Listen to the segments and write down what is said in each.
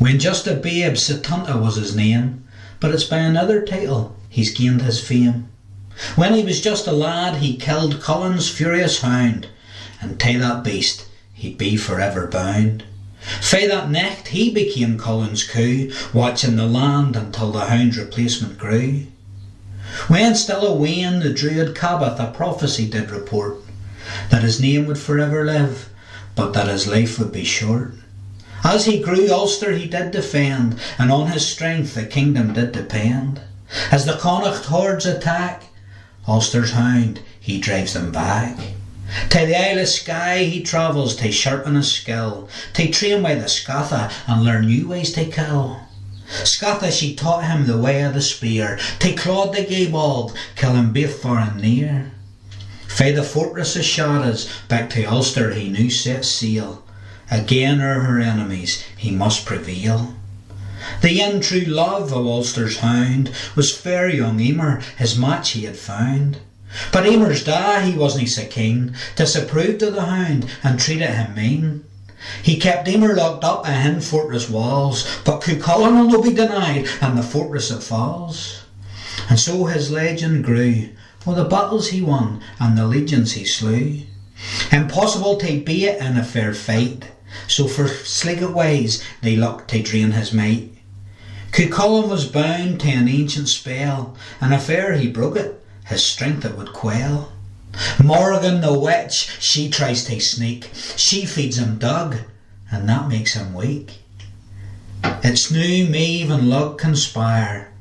When just a babe, Setanta was his name, but it's by another title he's gained his fame. When he was just a lad, he killed Cullen's furious hound, and to that beast he'd be forever bound. Fae that nicht he became Cullen's coo, watching the land until the hound's replacement grew. When still a wean, the druid Cabbath a prophecy did report, that his name would forever live, but that his life would be short. As he grew, Ulster he did defend, and on his strength the kingdom did depend. As the Connacht hordes attack, Ulster's hound he drives them back. To the Isle of Skye he travels to sharpen his skill, to train by the Scatha and learn new ways to kill. Scatha she taught him the way of the spear, to Claude the Gaebald, kill him both far and near. Fae the fortress of Shaddas, back to Ulster he new set sail. Again o'er her enemies he must prevail. The untrue love of Ulster's hound was fair young Emer, his match he had found. But Emer's da he wasn't so keen, disapproved of the hound and treated him mean. He kept Emer locked up ahin fortress walls, but Cuchulainn will no be denied, and the fortress it falls. And so his legend grew, with the battles he won and the legions he slew. Impossible to beat it in a fair fight, so for sleeked ways they looked to drain his might. Cuchulainn was bound to an ancient spell, and if e'er he broke it, his strength it would quell. Morrigan the witch, she tries to sneak, she feeds him Doug, and that makes him weak. It's new Maeve and Lug conspire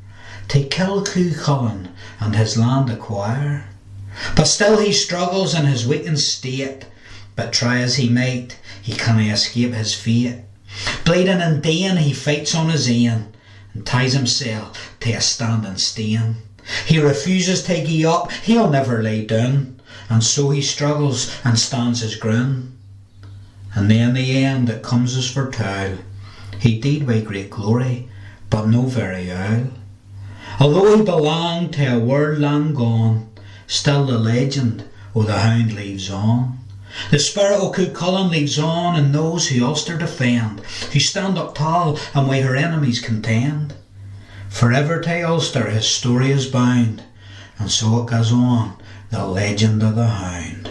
to kill Cuchulainn and his land acquire. But still he struggles in his weakened state, but try as he might, he cannae escape his fate. Bleeding and dying he fights on his ain, and ties himself to a standing stane. He refuses to gie up, he'll never lay down, and so he struggles and stands his ground. And then the end that comes is foretold. He died with great glory, but no very owl. Although he belonged to a world long gone, still the legend o' the hound lives on. The spirit o' Cuchulainn lives on in those who Ulster defend, who stand up tall and with her enemies contend. Forever to Ulster his story is bound, and so it goes on, the legend of the hound.